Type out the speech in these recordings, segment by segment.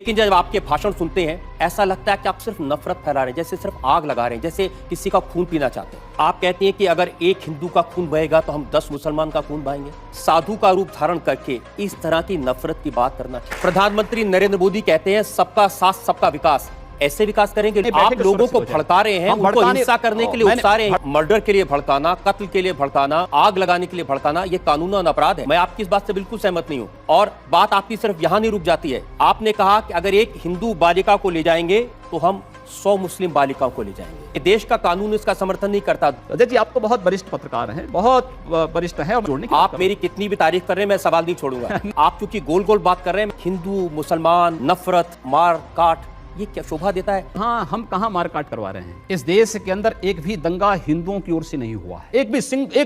लेकिन जब आपके भाषण सुनते हैं ऐसा लगता है कि आप सिर्फ नफरत फैला रहे हैं, जैसे सिर्फ आग लगा रहे हैं, जैसे किसी का खून पीना चाहते हैं। आप कहते हैं कि अगर एक हिंदू का खून बहेगा तो हम 10 मुसलमान का खून बहाएंगे। साधु का रूप धारण करके इस तरह की नफरत की बात करना। प्रधानमंत्री नरेंद्र मोदी कहते हैं सबका साथ सबका विकास। ऐसे विकास करेंगे? आप लोगों को भड़का रहे हैं, उनको हिंसा करने के लिए उकसा रहे हैं। मर्डर के लिए भड़काना, कत्ल के लिए भड़काना, आग लगाने के लिए भड़काना, ये कानूनन अपराध है। मैं आपकी इस बात से बिल्कुल सहमत नहीं हूँ। और बात आपकी सिर्फ यहाँ नहीं रुक जाती है। आपने कहा कि अगर एक हिंदू बालिका को ले जाएंगे तो हम 100 मुस्लिम बालिकाओं को ले जाएंगे। देश का कानून इसका समर्थन नहीं करता। अजय जी, आप तो बहुत वरिष्ठ पत्रकार हैं, बहुत वरिष्ठ हैं। आप मेरी कितनी भी तारीफ कर रहे हैं, मैं सवाल नहीं छोड़ूंगा। आप क्योंकि गोल गोल बात कर रहे हैं, हिंदू मुसलमान, नफरत, मार काट, ये क्या शोभा देता है? हाँ, हम कहाँ मार काट करवा रहे हैं? इस देश के अंदर एक भी दंगा हिंदुओं की ओर से नहीं हुआ है। एक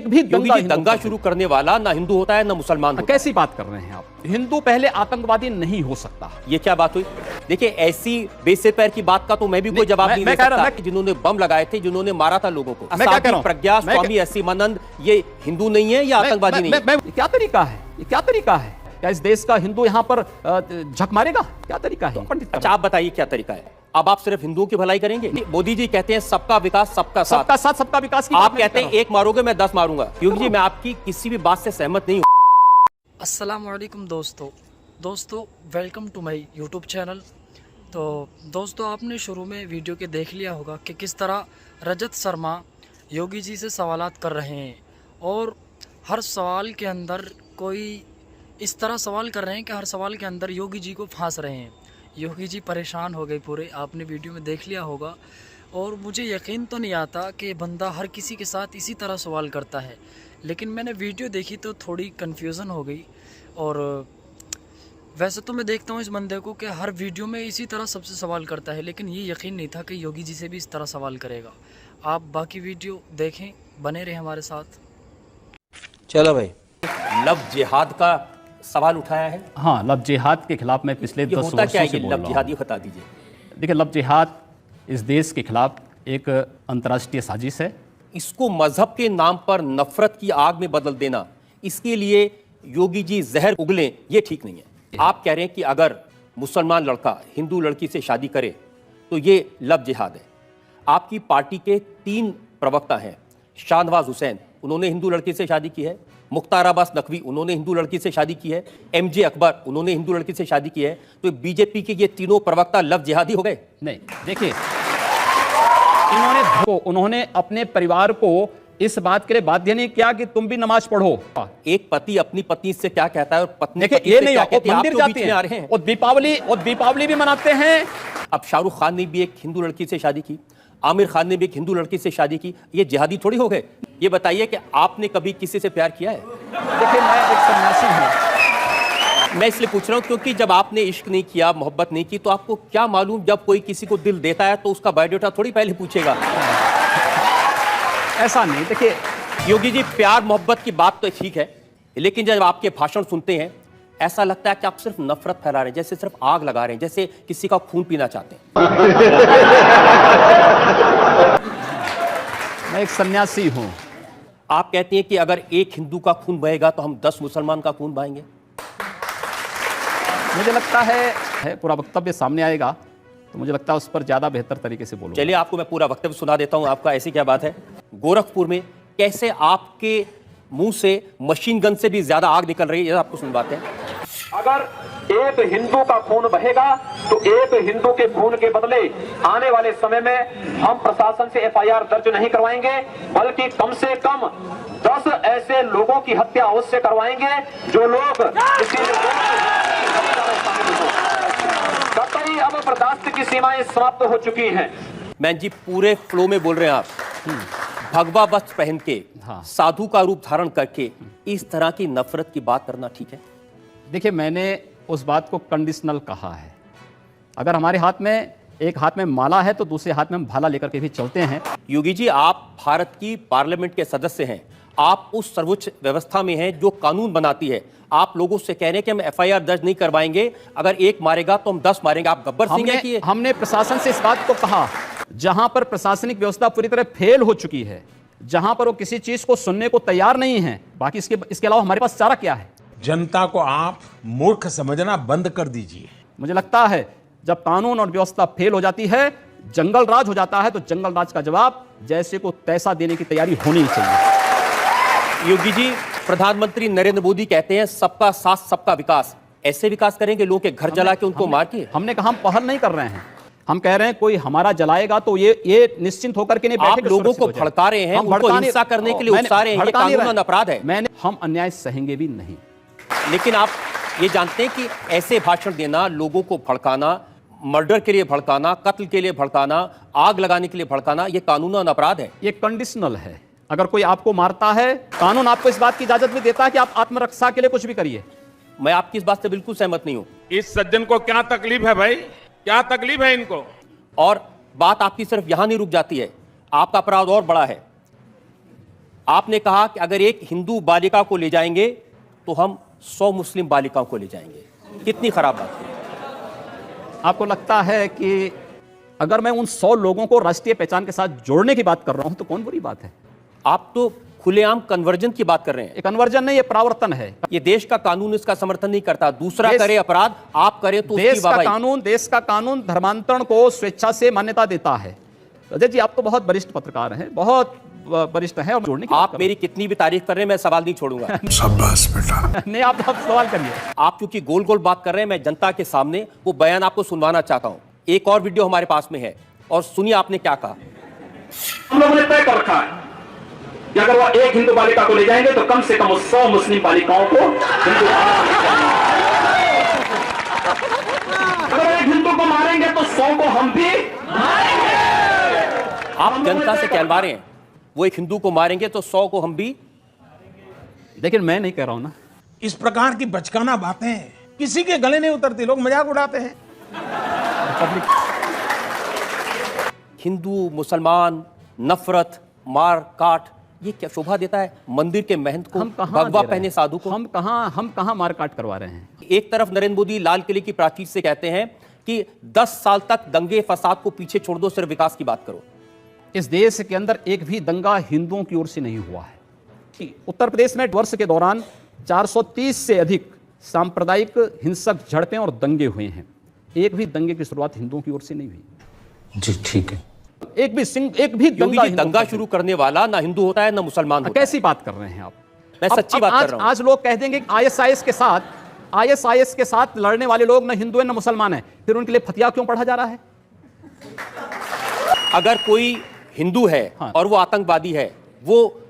भी दंगा शुरू करने वाला ना हिंदू होता है ना मुसलमान होता है। कैसी बात कर रहे हैं आप? हिंदू पहले आतंकवादी नहीं हो सकता। ये क्या बात हुई? देखिए, ऐसी बेसिर पैर की बात का तो मैं भी कोई जवाब नहीं दे सकता। जिन्होंने बम लगाए थे, जिन्होंने मारा था लोगों को, प्रज्ञा, स्वामी असीमानंद, ये हिंदू नहीं है या आतंकवादी नहीं है? क्या तरीका है? ये क्या तरीका है? क्या इस देश का हिंदू यहाँ पर झक मारेगा? क्या तरीका है? अच्छा, आप बताइए क्या तरीका है? अब आप सिर्फ हिंदुओं की भलाई करेंगे? मोदी जी कहते हैं सबका विकास सबका साथ। सबका साथ सबका विकास की आप कहते हैं एक मारोगे मैं 10 मारूंगा। क्योंकि जी मैं आपकी किसी भी बात से सहमत नहीं हूँ। अस्सलाम वालेकुम दोस्तों, welcome to my YouTube channel. तो दोस्तों, आपने शुरू में वीडियो के देख लिया होगा कि किस तरह रजत शर्मा योगी जी से सवालात कर रहे हैं और हर सवाल के अंदर कोई इस तरह सवाल कर रहे हैं कि हर सवाल के अंदर योगी जी को फांस रहे हैं। योगी जी परेशान हो गए पूरे, आपने वीडियो में देख लिया होगा। और मुझे यकीन तो नहीं आता कि बंदा हर किसी के साथ इसी तरह सवाल करता है, लेकिन मैंने वीडियो देखी तो थोड़ी कन्फ्यूज़न हो गई। और वैसे तो मैं देखता हूँ इस बंदे को कि हर वीडियो में इसी तरह सबसे सवाल करता है, लेकिन ये यकीन नहीं था कि योगी जी से भी इस तरह सवाल करेगा। आप बाकी वीडियो देखें, बने रहे हमारे साथ। चलो भाई, लव जिहाद का सवाल उठाया है। हाँ, लव जिहाद के खिलाफ मैं पिछले 10 वर्षों से बोल रहा हूं। लव जिहाद, ये बता दीजिए। देखिए, लव जिहाद इस देश के खिलाफ एक अंतर्राष्ट्रीय साजिश है। इसको मजहब के नाम पर नफरत की आग में बदल देना, इसके लिए योगी जी जहर उगलें, ये ठीक नहीं है। आप कह रहे हैं कि अगर मुसलमान लड़का हिंदू लड़की से शादी करे तो ये लव जिहाद है। आपकी पार्टी के 3 प्रवक्ता हैं। शाहनवाज हुसैन, उन्होंने हिंदू लड़की से शादी की है। मुख्तार अब्बास नकवी, उन्होंने हिंदू लड़की से शादी की है। MJ अकबर, उन्होंने हिंदू लड़की से शादी की है। तो बीजेपी के ये तीनों प्रवक्ता लव जिहादी हो गए? नहीं, देखिए, उन्होंने अपने परिवार को इस बात के लिए बाध्य नहीं किया कि तुम भी नमाज पढ़ो। एक पति अपनी पत्नी से क्या कहता है और पत्नी ये नहीं, मंदिर जाते हैं और दीपावली भी मनाते हैं। अब शाहरुख खान ने भी एक हिंदू लड़की से शादी की, आमिर खान ने भी एक हिंदू लड़की से शादी की। ये जिहादी थोड़ी हो गए? ये बताइए कि आपने कभी किसी से प्यार किया है? देखिए, मैं एक सन्यासी हूं। मैं इसलिए पूछ रहा हूं क्योंकि जब आपने इश्क नहीं किया, मोहब्बत नहीं की, तो आपको क्या मालूम जब कोई किसी को दिल देता है तो उसका बायोडाटा थोड़ी पहले पूछेगा। ऐसा नहीं। देखिए योगी जी, प्यार मोहब्बत की बात तो ठीक है, लेकिन जब आपके भाषण सुनते हैं ऐसा लगता है कि आप सिर्फ नफरत फैला रहे हैं, जैसे सिर्फ आग लगा रहे हैं, जैसे किसी का खून पीना चाहते हैं। मैं एक सन्यासी हूं। आप कहते हैं कि अगर एक हिंदू का खून बहेगा तो हम 10 मुसलमान का खून बहाएंगे। मुझे लगता है पूरा वक्तव्य सामने आएगा तो मुझे लगता है उस पर ज्यादा बेहतर तरीके से बोलूंगा। चलिए, आपको मैं पूरा वक्तव्य सुना देता हूं आपका। ऐसी क्या बात है? गोरखपुर में कैसे आपके मुंह से मशीन गन से भी ज्यादा आग निकल रही है, आपको सुनवाते हैं। अगर एक हिंदू का खून बहेगा तो एक हिंदू के खून के बदले आने वाले समय में हम प्रशासन से FIR दर्ज नहीं करवाएंगे, बल्कि कम से कम 10 ऐसे लोगों की हत्या अवश्य करवाएंगे जो लोग कतई अब बर्दाश्त की सीमाएं समाप्त हो चुकी हैं। मैं जी पूरे फ्लो में बोल रहे हैं आप। भगवा वस्त्र पहन के, हाँ, साधु का रूप धारण करके इस तरह की नफरत की बात करना ठीक है? देखिए, मैंने उस बात को कंडीशनल कहा है। अगर हमारे हाथ में एक हाथ में माला है तो दूसरे हाथ में हम भाला लेकर के भी चलते हैं। योगी जी, आप भारत की पार्लियामेंट के सदस्य हैं। आप उस सर्वोच्च व्यवस्था में हैं जो कानून बनाती है। आप लोगों से कह रहे हैं कि हम FIR दर्ज नहीं करवाएंगे, अगर एक मारेगा तो हम 10 मारेंगे। आप गब्बर सिंह हैं कि हमने प्रशासन से इस बात को कहा, जहां पर प्रशासनिक व्यवस्था पूरी तरह फेल हो चुकी है, जहां पर वो किसी चीज को सुनने को तैयार नहीं है, बाकी इसके अलावा हमारे पास चारा क्या है? जनता को आप मूर्ख समझना बंद कर दीजिए। मुझे लगता है जब कानून और व्यवस्था फेल हो जाती है, जंगल राज हो जाता है, तो जंगल राज का जवाब जैसे को तैसा देने की तैयारी होनी चाहिए। योगी जी, प्रधानमंत्री नरेंद्र मोदी कहते हैं सबका साथ सबका विकास। ऐसे विकास करेंगे लोगों के घर जला के उनको मार के? हमने कहा हम पहल नहीं कर रहे हैं, हम कह रहे हैं कोई हमारा जलाएगा तो ये निश्चिंत होकर के नहीं बैठे। आप लोगों को भड़का रहे हैं, उनको हिंसा करने के लिए उकसा रहे हैं, ये कानूनन अपराध है। हम अन्याय सहेंगे भी नहीं। लेकिन आप ये जानते हैं कि ऐसे भाषण देना, लोगों को भड़काना, मर्डर के लिए भड़काना, कत्ल के लिए भड़काना, आग लगाने के लिए भड़काना, ये कानूनन अपराध है। ये कंडीशनल है। अगर कोई आपको मारता है, कानून आपको इस बात की इजाजत भी देता है कि आप आत्मरक्षा के लिए कुछ भी करिए। मैं आपकी इस बात से बिल्कुल सहमत नहीं हूं। इस सज्जन को क्या तकलीफ है भाई, क्या तकलीफ है इनको? और बात आपकी सिर्फ यहां नहीं रुक जाती है, आपका अपराध और बड़ा है। आपने कहा कि अगर एक हिंदू बालिका को ले जाएंगे तो हम 100 मुस्लिम बालिकाओं को ले जाएंगे। कितनी खराब बात है। आपको लगता है कि अगर मैं उन 100 लोगों को राष्ट्रीय पहचान के साथ जोड़ने की बात कर रहा हूं तो कौन बुरी बात है? आप तो खुलेआम कन्वर्जन की बात कर रहे हैं। ये कन्वर्जन नहीं, ये परावर्तन है। ये देश का कानून इसका समर्थन नहीं करता। दूसरा करे अपराध, आप करें तो उसकी वाहवाही। देश का कानून धर्मांतरण को स्वेच्छा से मान्यता देता है। अजय जी, आप तो बहुत वरिष्ठ पत्रकार हैं, बहुत वरिष्ठ हैं, और जोड़ने की आप मेरी कितनी भी तारीफ कर रहे हैं, मैं सवाल नहीं छोड़ूंगा। शाबाश बेटा। नहीं, आप सवाल करिए। आप क्योंकि गोल गोल बात कर रहे हैं, मैं जनता के सामने वो बयान आपको सुनवाना चाहता हूं। एक और वीडियो हमारे पास में है और सुनिए आपने क्या कहा। हम लोगों ने तय कर रखा है कि अगर वो एक हिंदू बालिका को ले जाएंगे तो कम से कम 100 मुस्लिम बालिकाओं को हिंदू अगर एक हिंदू को मारेंगे तो 100 को हम भी मारेंगे। आप जनता से कहलवा रहे हैं वो एक हिंदू को मारेंगे तो 100 को हम भी। लेकिन मैं नहीं कह रहा हूं ना। इस प्रकार की बचकाना बातें किसी के गले नहीं उतरती, लोग मजाक उड़ाते हैं। हिंदू मुसलमान, नफरत, मार काट, ये क्या शोभा देता है मंदिर के महंत को, भगवा पहने साधु को? हम कहां मार काट करवा रहे हैं? एक तरफ नरेंद्र मोदी लाल किले की प्राचीर से कहते हैं कि 10 साल तक दंगे फसाद को पीछे छोड़ दो, सिर्फ विकास की बात करो। इस देश के अंदर एक भी दंगा हिंदुओं की ओर से नहीं हुआ है। उत्तर प्रदेश में वर्ष के दौरान 430 से अधिक सांप्रदायिक हिंसक झड़पें और दंगे हुए हैं। एक भी दंगे की शुरुआत हिंदुओं की ओर से नहीं हुई। जी ठीक है। एक भी दंगा शुरू करने वाला ना हिंदू होता है ना मुसलमान होता है। कैसी बात कर रहे हैं आप? मैं सच्ची बात कर रहा हूं। आज लोग कह देंगे आईएसआईएस के साथ लड़ने वाले लोग ना हिंदू है ना मुसलमान है, फिर उनके लिए फतिया क्यों पढ़ा जा रहा है? अगर कोई हिंदू है और वो आतंकवादी है, वो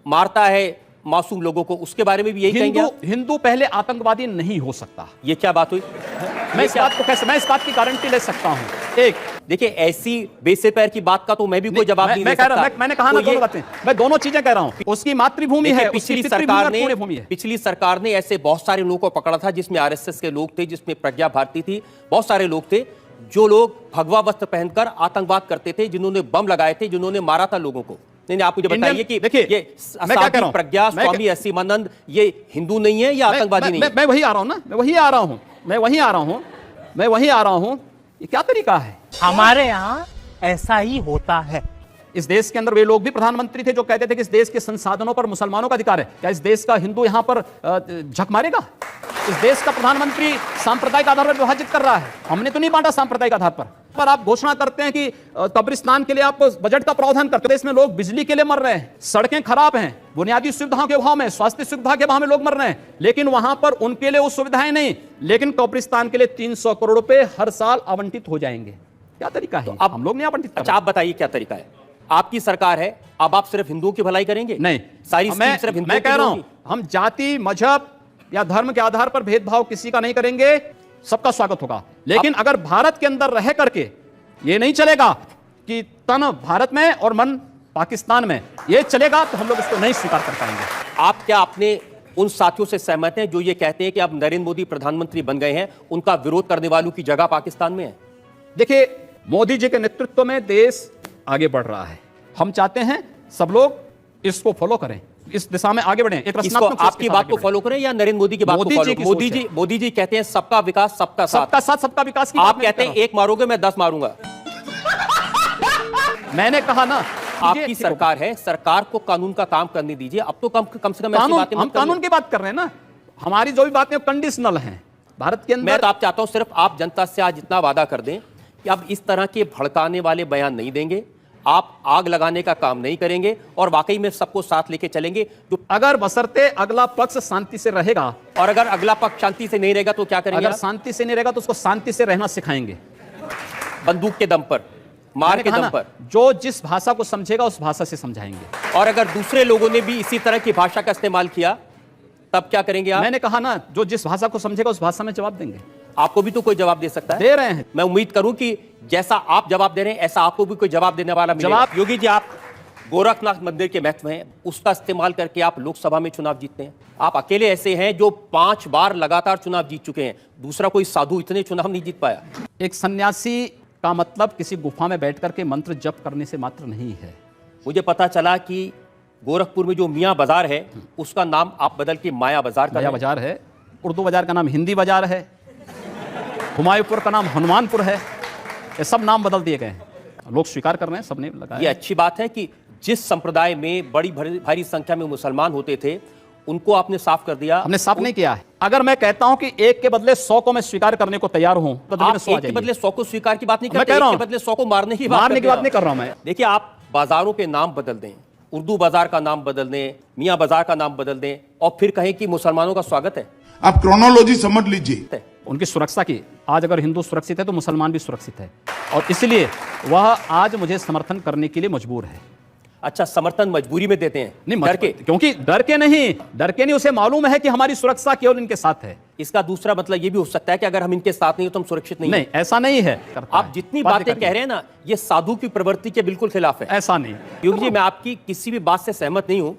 मारता है मासूम लोगों को, उसके बारे में भी यही कहेंगे? हिंदू पहले आतंकवादी नहीं हो सकता। ये क्या बात हुई? मैं इस बात की गारंटी ले सकता हूं। एक देखिए, ऐसी बेसे पैर की बात का तो मैं भी कोई जवाब नहीं दे सकता। मैंने कहा ना दोनों बातें, मैं दोनों चीजें कह रहा हूं। उसकी मातृभूमि है, पिछली सरकार ने ऐसे बहुत सारे लोगों को पकड़ा था, जिसमें आरएसएस के लोग थे, जिसमें प्रज्ञा भारती थी, बहुत सारे लोग थे जो लोग भगवा वस्त्र पहनकर आतंकवाद करते थे, जिन्होंने बम लगाए थे, जिन्होंने मारा था लोगों को। नहीं, आप मुझे बताइए कि देखिए, ये साध्वी प्रज्ञा, स्वामी असीमानंद, ये हिंदू नहीं है या आतंकवादी नहीं है? मैं वही आ रहा हूं ना, मैं वही आ रहा हूं। ये क्या तरीका है? हमारे यहाँ ऐसा ही होता है। इस देश के अंदर वे लोग भी प्रधानमंत्री थे जो कहते थे कि इस देश के संसाधनों पर मुसलमानों का अधिकार है। क्या इस देश का हिंदू यहां पर झक मारेगा? इस देश का प्रधानमंत्री सांप्रदायिक आधार पर विभाजित कर रहा है। हमने तो नहीं बांटा सांप्रदायिक आधार पर आप घोषणा करते हैं कि कब्रिस्तान के लिए आप बजट का प्रावधान करते हैं। देश में लोग बिजली के लिए मर रहे हैं, सड़कें खराब हैं, बुनियादी सुविधाओं के अभाव में, स्वास्थ्य सुविधा के अभाव में लोग मर रहे हैं, लेकिन वहां पर उनके लिए वो सुविधाएं नहीं। लेकिन कब्रिस्तान के लिए 300 करोड़ रुपए हर साल आवंटित हो जाएंगे। क्या तरीका है? तो अब हम लोग नहीं आवंटित। अच्छा, आप बताइए क्या तरीका है? आपकी सरकार है, अब आप सिर्फ हिंदुओं की भलाई करेंगे? नहीं, सारी स्कीम सिर्फ हिंदुओं मैं कह रहा हूं, हम जाति, मजहब या धर्म के आधार पर भेदभाव किसी का नहीं करेंगे, सबका स्वागत होगा। लेकिन अगर भारत के अंदर रह करके ये नहीं चलेगा कि तन भारत में और मन पाकिस्तान में, ये चलेगा तो हम लोग इसको नहीं स्वीकार कर पाएंगे। आप क्या अपने उन साथियों से सहमत हैं जो ये कहते हैं कि अब नरेंद्र मोदी प्रधानमंत्री बन गए हैं, उनका विरोध करने वालों की जगह पाकिस्तान में है? देखिए, मोदी जी के नेतृत्व में देश आगे बढ़ रहा है। हम चाहते हैं सब लोग इसको फॉलो करें, इस दिशा में आगे बढ़ें। एक रचनात्मक आपकी बात को फॉलो करें या नरेंद्र मोदी की बात को फॉलो करें? मोदी जी कहते हैं सबका विकास सबका साथ, सबका विकास की। आप कहते हैं एक मारोगे मैं 10 मारूंगा। मैंने कहा ना, आपकी सरकार है, सरकार को कानून का काम करने दीजिए। अब तो कम से कम हम कानून की बात कर रहे हैं ना। हमारी जो भी बातें कंडीशनल हैं, भारत के मैं अंदर तो आप चाहता हूं सिर्फ आप जनता से आज इतना वादा कर दें कि अब इस तरह के भड़काने वाले बयान नहीं देंगे, आप आग लगाने का काम नहीं करेंगे और वाकई में सबको साथ लेके चलेंगे। जो अगर बशर्ते अगला पक्ष शांति से रहेगा, और अगर अगला पक्ष शांति से नहीं रहेगा तो क्या करेंगे? अगर शांति से नहीं रहेगा तो उसको शांति से रहना सिखाएंगे, बंदूक के दम पर, मार मैंने के कहा दम ना, पर। जो जिस भाषा को समझेगा उस भाषा से समझाएंगे। और अगर दूसरे लोगों ने भी इसी तरह की भाषा का इस्तेमाल किया तब क्या करेंगे आप? मैंने कहा ना, जो जिस भाषा को समझेगा उस भाषा में जवाब देंगे। आपको भी तो कोई जवाब दे सकता है। दे रहे हैं। मैं उम्मीद करूं कि जैसा आप जवाब दे रहे हैं ऐसा आपको भी कोई जवाब देने वाला मिलेगा। जवाब- योगी जी, आप गोरखनाथ मंदिर के महत्व हैं, उसका इस्तेमाल करके आप लोकसभा में चुनाव जीतते हैं। आप अकेले ऐसे हैं जो 5 बार लगातार चुनाव जीत चुके हैं, दूसरा कोई साधु इतने चुनाव नहीं जीत पाया। एक सन्यासी का मतलब किसी गुफा में बैठ करके मंत्र जप करने से मात्र नहीं है। मुझे पता चला कि गोरखपुर में जो मियाँ बाजार है उसका नाम आप बदल के माया बाजार कर नया रहे हैं। बाजार है, उर्दू बाजार का नाम हिंदी बाजार है, हुमायूंपुर का नाम हनुमानपुर है, ये सब नाम बदल दिए गए हैं। लोग स्वीकार कर रहे हैं, सबने ये लगाया। अच्छी बात है कि जिस संप्रदाय में बड़ी भारी संख्या में मुसलमान होते थे उनको आपने साफ कर दिया। हमने साफ नहीं किया है। अगर मैं कहता हूं कि एक के बदले 100 को मैं स्वीकार करने को तैयार हूं, बदले में आप 100 आ एक के जाइए। बदले 100 को स्वीकार की बात नहीं मैं करते, कह रहा एक के हूं। बदले 100 को मारने की बात मारने की करते बात नहीं कर रहा हूं मैं। देखिए, आप बाजारों के नाम बदल दें, उर्दू बाजार का नाम बदल दें, मियाँ बाजार का नाम बदल दें और फिर कहें कि मुसलमानों का स्वागत है। आप क्रोनोलॉजी समझ लीजिए। उनकी सुरक्षा की, आज अगर हिंदू सुरक्षित है तो मुसलमान भी सुरक्षित है, और इसलिए वह आज मुझे समर्थन करने के लिए मजबूर है। अच्छा, समर्थन मजबूरी में देते हैं? नहीं, डर के? क्योंकि डर के नहीं, उसे मालूम है कि हमारी सुरक्षा केवल इनके साथ है। इसका दूसरा मतलब ये भी हो सकता है कि अगर हम इनके साथ नहीं हो तो हम सुरक्षित नहीं नहीं, ऐसा नहीं है। आप जितनी बातें कह रहे हैं ना, ये साधु की प्रवृत्ति के बिल्कुल खिलाफ है। ऐसा नहीं। योगी जी, मैं आपकी किसी भी बात से सहमत नहीं हूं।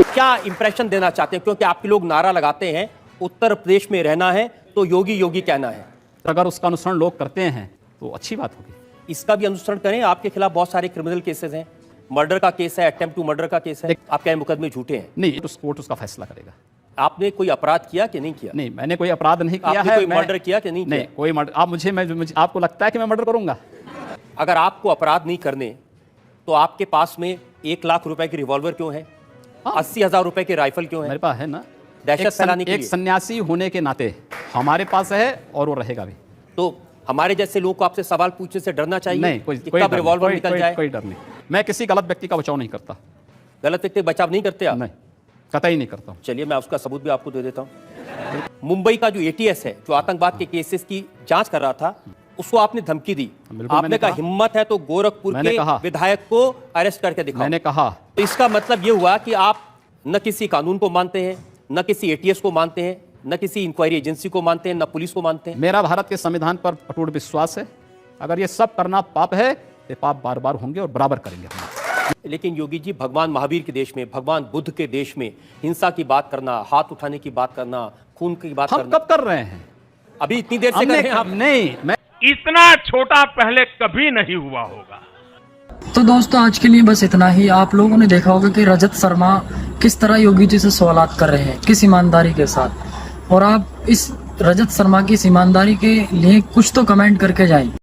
क्या इंप्रेशन देना चाहते हैं? क्योंकि आपके लोग नारा लगाते हैं उत्तर प्रदेश में रहना है तो योगी योगी कहना है। अगर उसका अनुसरण लोग करते हैं तो अच्छी बात होगी। इसका भी अनुसरण करें। आपके खिलाफ बहुत सारे क्रिमिनल केसेस हैं, मर्डर का केस है, अटेम्प्ट टू मर्डर का केस है। आप कह मुकदमे झूठे हैं। नहीं, तो कोर्ट उसका फैसला करेगा। आपने कोई अपराध किया कि नहीं किया? नहीं, मैंने कोई अपराध नहीं किया आपने है। कोई मर्डर किया कि नहीं किया? नहीं, कोई मर्डर। आप मुझे आपको लगता है कि मैं मर्डर करूंगा? अगर आपको अपराध नहीं करने तो आपके पास में 1 लाख रुपए की रिवॉल्वर क्यों है? 80,000 रुपए की राइफल क्यों है? मेरे पास है ना। दहशत फैलाने के एक लिए। सन्यासी होने के नाते हमारे पास है और वो रहेगा भी। तो हमारे जैसे लोगों को आपसे सवाल पूछने से डरना चाहिए? नहीं, कि कब रिवॉल्वर निकल जाए? कोई डर नहीं। मैं किसी गलत व्यक्ति का बचाव नहीं करता। गलत व्यक्ति बचाव नहीं करते आप? नहीं, कतई नहीं करता हूं। चलिए, मैं उसका सबूत भी आपको दे देता हूं। मुंबई का जो ATS है, जो आतंकवाद के केसेस की जांच कर रहा था, उसको आपने धमकी दी। बिल्कुल, आपने मैंने कहा कहा। हिम्मत है तो गोरखपुर मैंने के कहा। विधायक को अरेस्ट करके दिखाओ। मैंने कहा। तो इसका मतलब यह हुआ कि आप न किसी कानून को मानते हैं, न किसी ATS को मानते हैं, न किसी इंक्वायरी एजेंसी को मानते हैं, न पुलिस को मानते हैं। मेरा भारत के संविधान पर अटूट विश्वास है। अगर ये सब करना पाप है तो पाप बार बार होंगे और बराबर करेंगे हम। लेकिन योगी जी, भगवान महावीर के देश में, भगवान बुद्ध के देश में हिंसा की बात करना, हाथ उठाने की बात करना, खून की बात हम करना, कब कर रहे हैं? अभी इतनी देर से कर रहे हैं आप। नहीं, मैं इतना छोटा पहले कभी नहीं हुआ होगा। तो दोस्तों, आज के लिए बस इतना ही। आप लोगों ने देखा होगा कि रजत शर्मा किस तरह योगी जी से सवालात कर रहे हैं, किस ईमानदारी के साथ। और आप इस रजत शर्मा की इस ईमानदारी के लिए कुछ तो कमेंट करके जाएं।